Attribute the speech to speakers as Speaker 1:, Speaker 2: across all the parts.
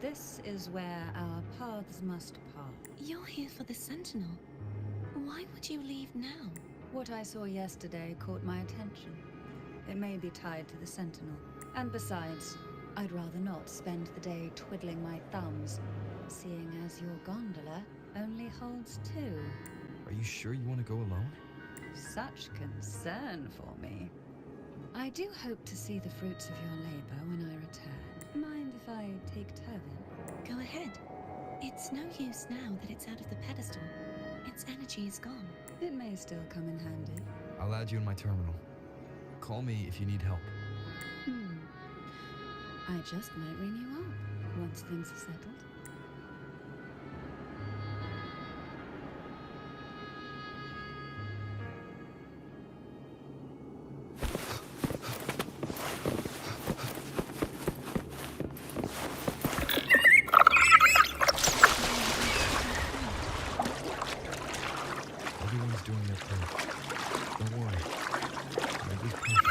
Speaker 1: This is where our paths must part.
Speaker 2: You're here for the Sentinel. Why would you leave now?
Speaker 1: What I saw yesterday caught my attention. It may be tied to the Sentinel. And besides, I'd rather not spend the day twiddling my thumbs, seeing as your gondola only holds 2.
Speaker 3: Are you sure you want to go alone?
Speaker 1: Such concern for me. I do hope to see the fruits of your labor when I return. Mind if I take Turvin?
Speaker 2: Go ahead. It's no use now that it's out of the pedestal. Its energy is gone.
Speaker 1: It may still come in handy.
Speaker 3: I'll add you in my terminal. Call me if you need help.
Speaker 1: I just might ring you up once things are settled.
Speaker 3: Everyone's doing their part. Don't worry. It'll be perfect.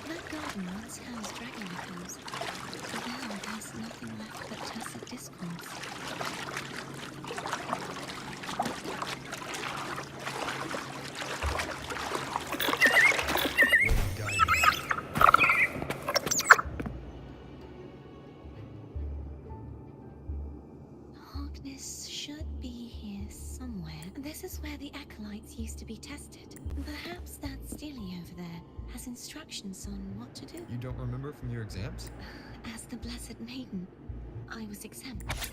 Speaker 2: That garden once housed dragon echoes. But now there's nothing left but tacit discords. Darkness should be here somewhere. This is where the acolytes used to be tested. Perhaps that Steely over there has instructions on what to do.
Speaker 3: You don't remember from your exams?
Speaker 2: As the Blessed Maiden, I was exempt.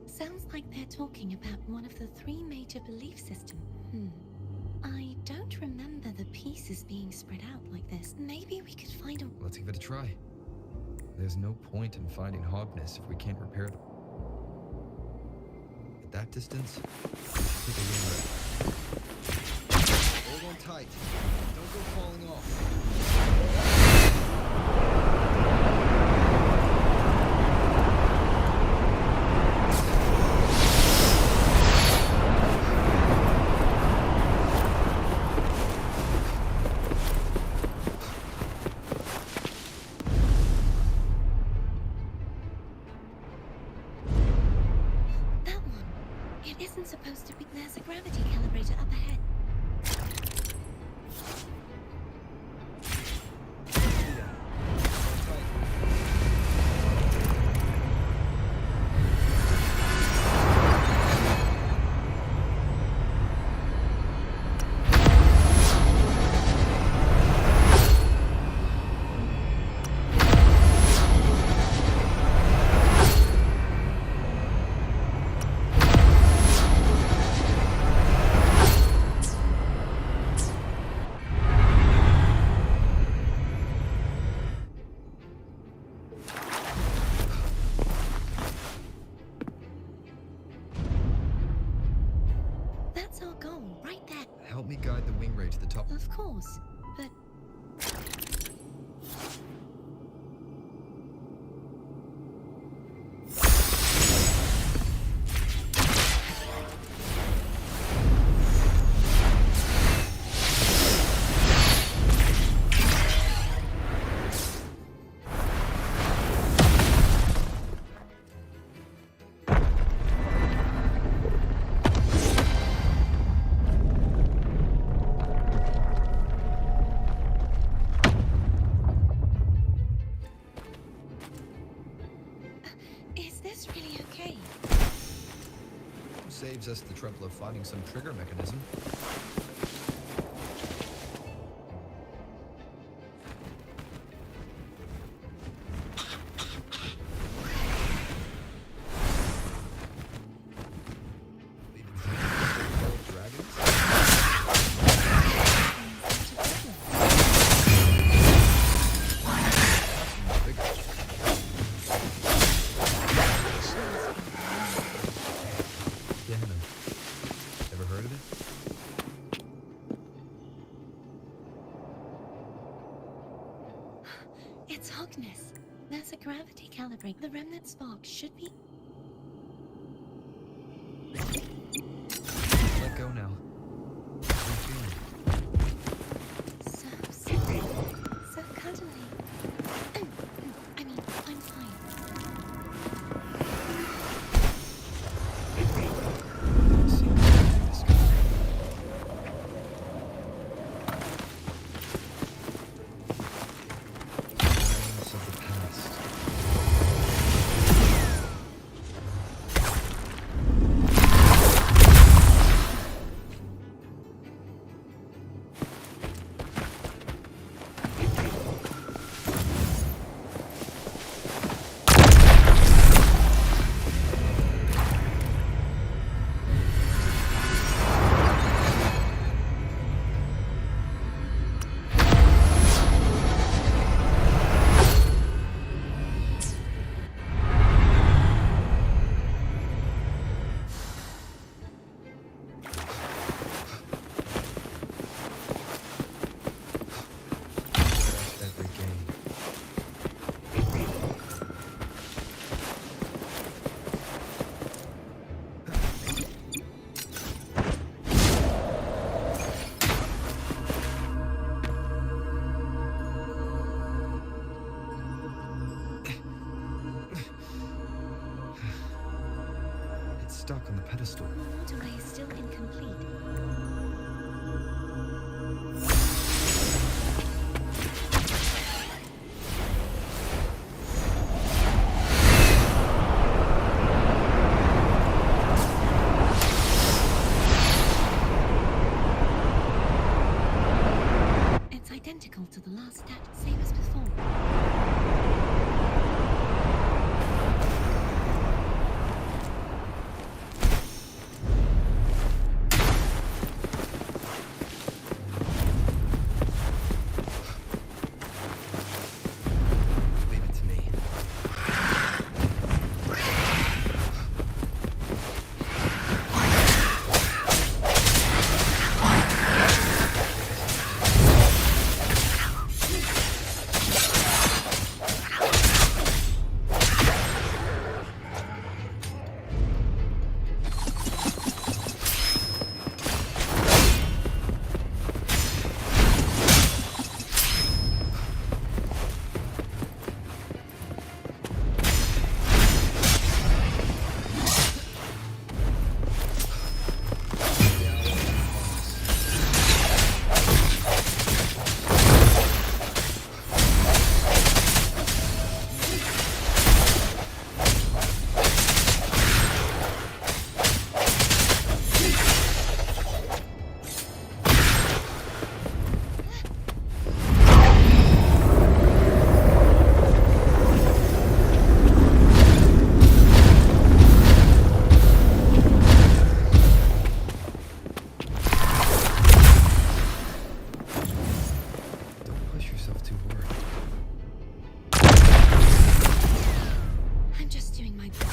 Speaker 2: Sounds like they're talking about one of the 3 major belief systems. I don't remember the pieces being spread out like this. Maybe we could find a...
Speaker 3: Let's give it a try. There's no point in finding Hogness if we can't repair them. At that distance, take a wing rest. Hold on tight. Don't go falling off.
Speaker 2: Supposed to be. There's a gravity calibrator up ahead. That's our goal, right there.
Speaker 3: Help me guide the wing ray to the top.
Speaker 2: Of course, but... Is this really okay?
Speaker 3: Saves us the trouble of finding some trigger mechanism. Ever heard of it?
Speaker 2: It's Hogness. There's a gravity calibrate. The remnant spark should be...
Speaker 3: Let go now. How are you feeling?
Speaker 2: So simple. So cuddly. I mean, I'm fine.
Speaker 3: Seems like this guy. Memories of the past. Every game. It's stuck on the pedestal.
Speaker 2: The waterway is still incomplete. It's identical to the last stat, same as before.
Speaker 3: Leave it to me. Don't push yourself too hard.
Speaker 2: I'm just doing my best.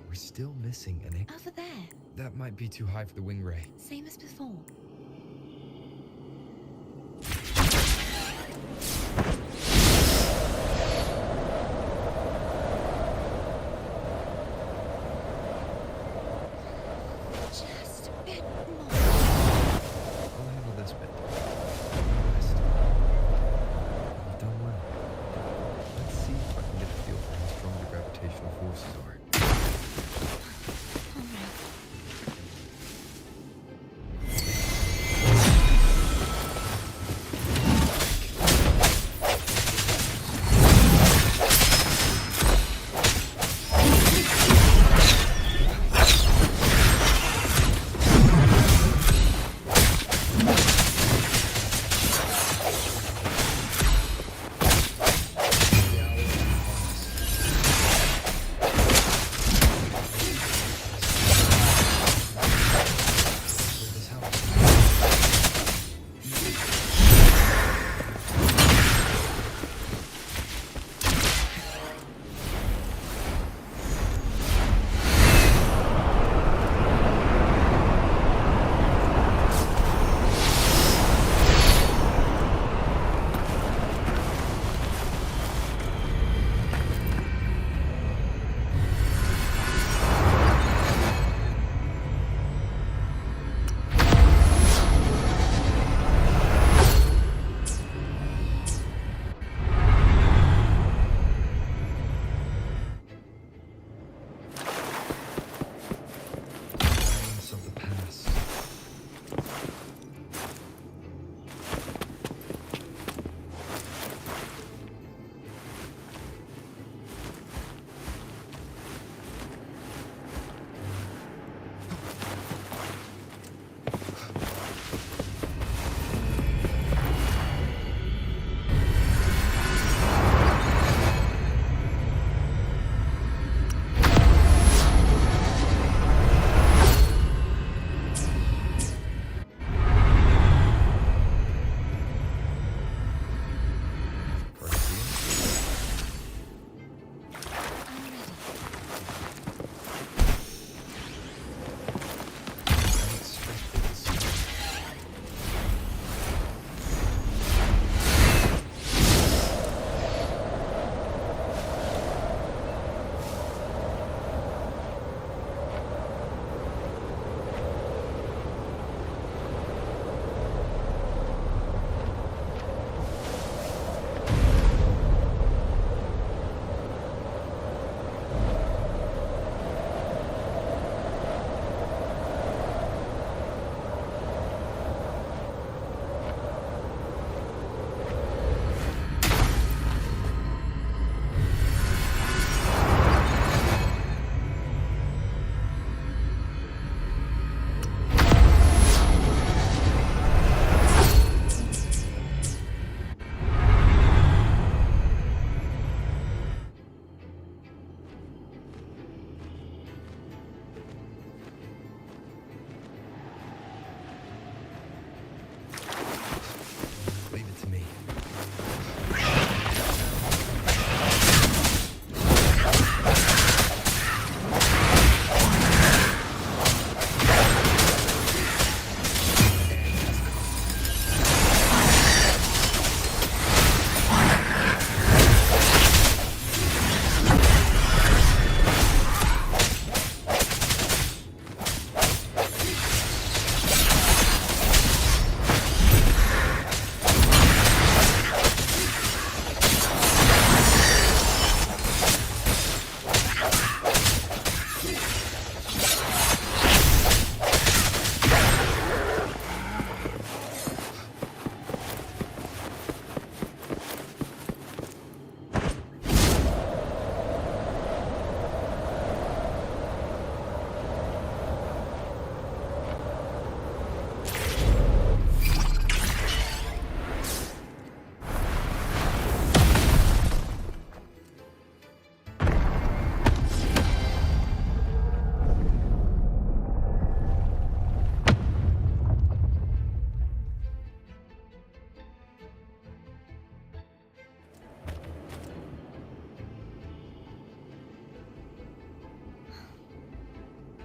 Speaker 3: We're still missing an egg.
Speaker 2: Over there.
Speaker 3: That might be too high for the wing ray.
Speaker 2: Same as before.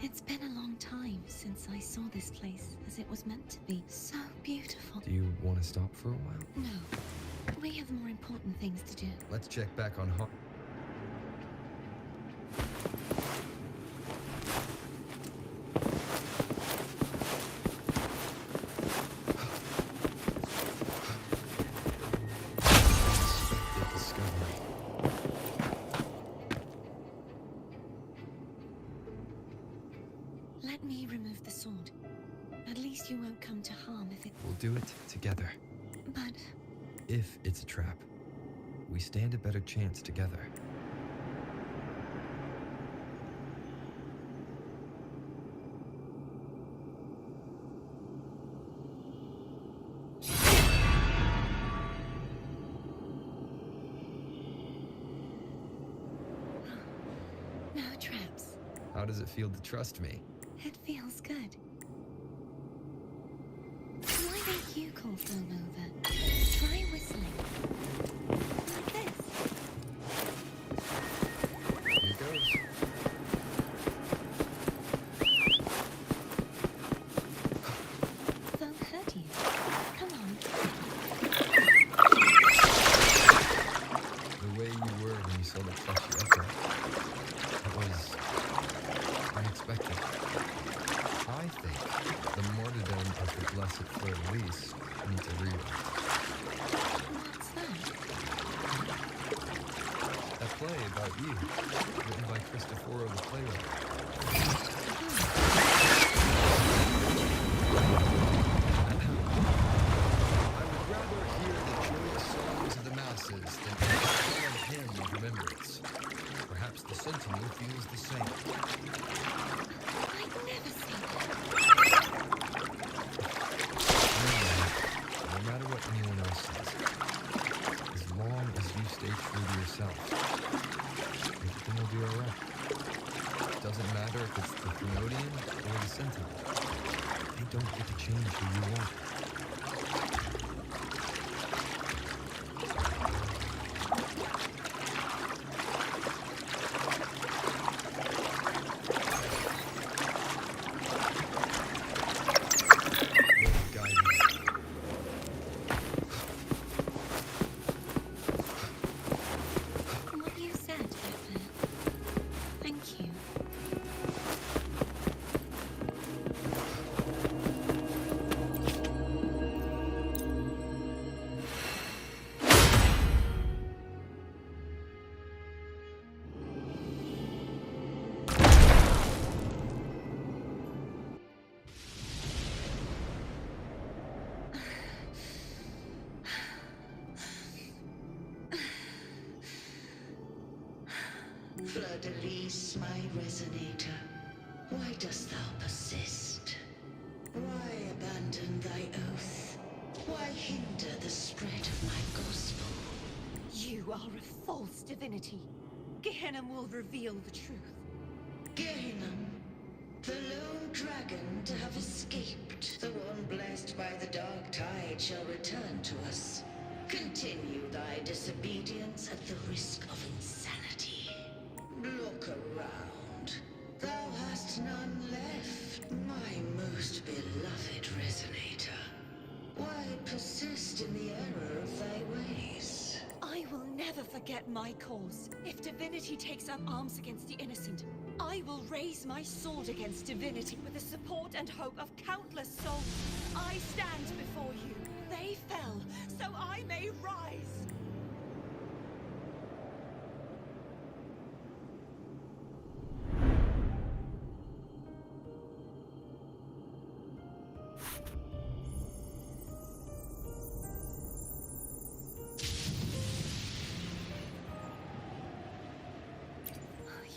Speaker 2: It's been a long time since I saw this place as it was meant to be. So beautiful.
Speaker 4: Do you want to stop for a while?
Speaker 2: No. We have more important things to do.
Speaker 3: Let's check back on
Speaker 2: Let me remove the sword. At least you won't come to harm if it...
Speaker 4: We'll do it together.
Speaker 2: But...
Speaker 4: If it's a trap, we stand a better chance together.
Speaker 2: No traps.
Speaker 4: How does it feel to trust me?
Speaker 2: It feels good. Why don't you call phone over? Try whistling. Like this.
Speaker 4: Here goes.
Speaker 2: Won't hurt you. Come on.
Speaker 4: The way you were when you saw the fleshy echo, that was unexpected. I think the martyrdom of the blessed Fleurdelys needs a rewrite.
Speaker 2: What's that?
Speaker 4: A play about you, written by Cristoforo the playwright. I would rather hear the joyous songs of the masses than any solemn hymn of remembrance. Perhaps the Sentinel feels the same.
Speaker 2: I'd never say that.
Speaker 4: No matter what anyone else says, as long as you stay true to yourself, everything will be alright. Doesn't matter if it's the Threnodian or the Sentinel. They don't get to change who you want.
Speaker 2: What you said, Defier. Thank you.
Speaker 5: Fleurdelys, my resonator, why dost thou persist? Why abandon thy oath? Why hinder the spread of my gospel?
Speaker 6: You are a false divinity. Gehenna will reveal the truth.
Speaker 5: Gehenna, the lone dragon to have escaped, the one blessed by the dark tide shall return to us. Continue thy disobedience at the risk of insanity. Look around. Thou hast none left, my most beloved resonator. Why persist in the error of thy ways?
Speaker 6: I will never forget my cause. If divinity takes up arms against the innocent, I will raise my sword against divinity with the support and hope of countless souls. I stand before you. They fell, so I may rise.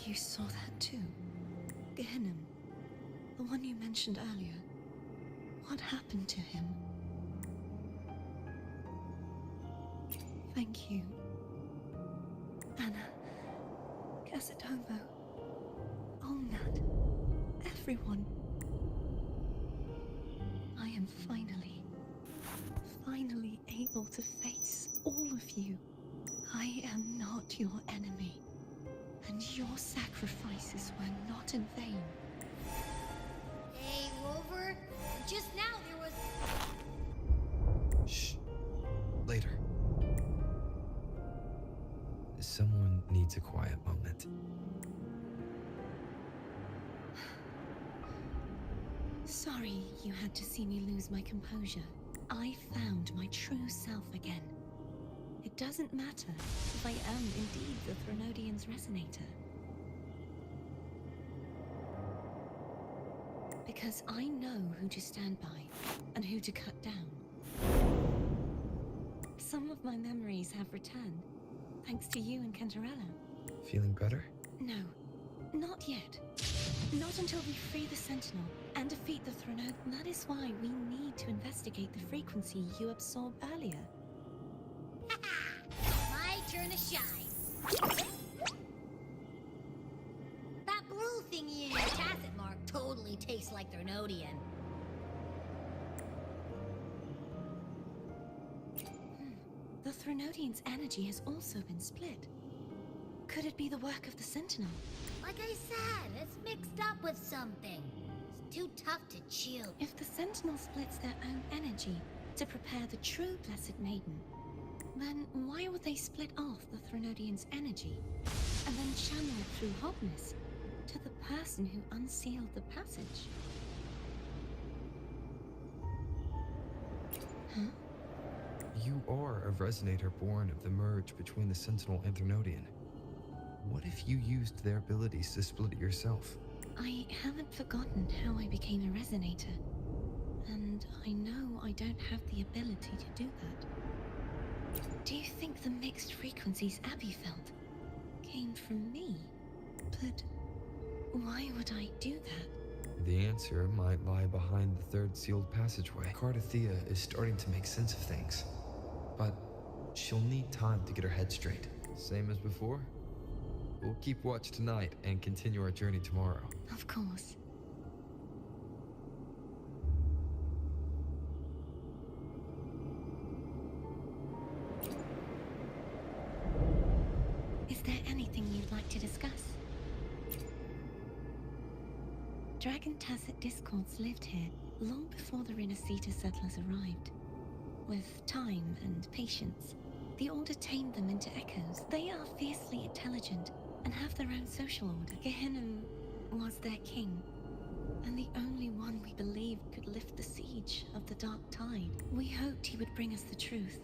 Speaker 2: You saw that too. Gehenna, the one you mentioned earlier. What happened to him? Thank you. Anna, Casatovo, Olnat, everyone. I am finally able to face all of you. I am not your enemy. And your sacrifices were not in vain.
Speaker 7: Just now there was...
Speaker 4: Shh. Later. Someone needs a quiet moment.
Speaker 2: Sorry you had to see me lose my composure. I found my true self again. It doesn't matter if I am indeed the Threnodian's resonator. Because I know who to stand by and who to cut down. Some of my memories have returned, thanks to you and Cantarella.
Speaker 4: Feeling better?
Speaker 2: No, not yet. Not until we free the Sentinel and defeat the Threnodian. That is why we need to investigate the frequency you absorbed earlier.
Speaker 7: My turn to shine. That blue thingy in your tacit mark totally tastes like Threnodian.
Speaker 2: The Threnodian's energy has also been split. Could it be the work of the Sentinel?
Speaker 7: Like I said, it's mixed up with something. It's too tough to chew.
Speaker 2: If the Sentinel splits their own energy to prepare the true Blessed Maiden, then why would they split off the Threnodian's energy and then channel it through Hobness to the person who unsealed the passage? Huh?
Speaker 4: You are a resonator born of the merge between the Sentinel and Threnodian. What if you used their abilities to split it yourself?
Speaker 2: I haven't forgotten how I became a resonator, and I know I don't have the ability to do that. Do you think the mixed frequencies Abby felt came from me? But why would I do that?
Speaker 4: The answer might lie behind the third sealed passageway. Cartethyia is starting to make sense of things, but she'll need time to get her head straight. Same as before? We'll keep watch tonight and continue our journey tomorrow.
Speaker 2: Of course. Is there anything you'd like to discuss? Dragon Tacit discords lived here long before the RANASCITA settlers arrived. With time and patience, the Order tamed them into echoes. They are fiercely intelligent and have their own social order. Gehinnom was their king, and the only one we believed could lift the siege of the Dark Tide. We hoped he would bring us the truth,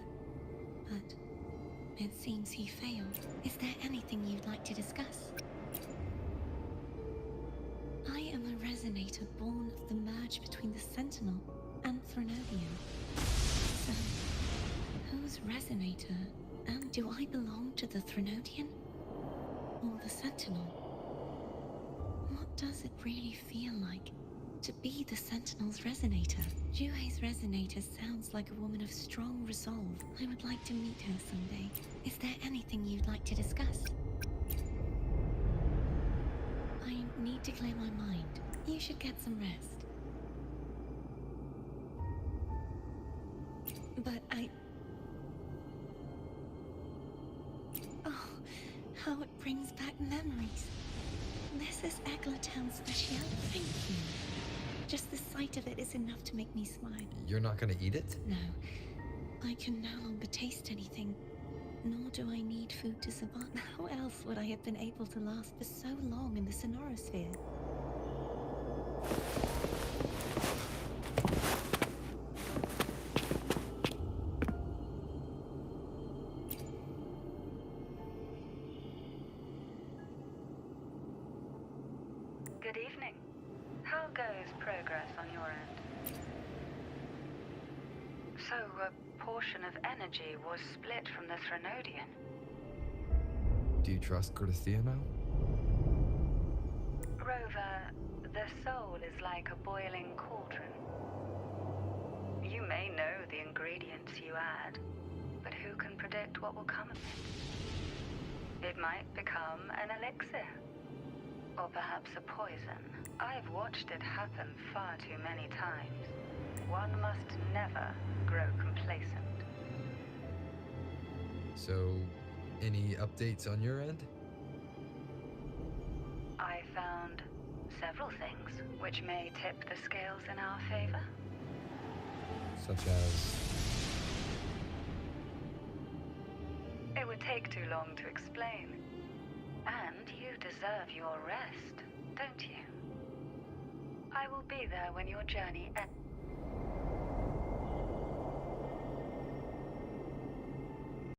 Speaker 2: but it seems he failed. Is there anything you'd like to discuss? I am a resonator born of the merge between the Sentinel and Threnodian. So, whose resonator am? Do I belong to the Threnodian? Or the Sentinel? What does it really feel like to be the Sentinel's resonator? Juhe's resonator sounds like a woman of strong resolve. I would like to meet her someday. Is there anything you'd like to discuss? I need to clear my mind. You should get some rest. But oh, how it brings back memories. This is Eglinton's special. Thank you. Just the sight of it is enough to make me smile.
Speaker 4: You're not gonna eat it?
Speaker 2: No, I can no longer taste anything, nor do I need food to survive. How else would I have been able to last for so long in the Sonorosphere?
Speaker 1: Good evening. How goes progress on your end? So, a portion of energy was split from the Threnodian.
Speaker 4: Do you trust Cartethyia now?
Speaker 1: Rover, the soul is like a boiling cauldron. You may know the ingredients you add, but who can predict what will come of it? It might become an elixir, or perhaps a poison. I've watched it happen far too many times. One must never grow complacent.
Speaker 4: So, any updates on your end?
Speaker 1: I found several things which may tip the scales in our favor.
Speaker 4: Such as...
Speaker 1: It would take too long to explain. And you deserve your rest, don't you? I will be there when your journey ends.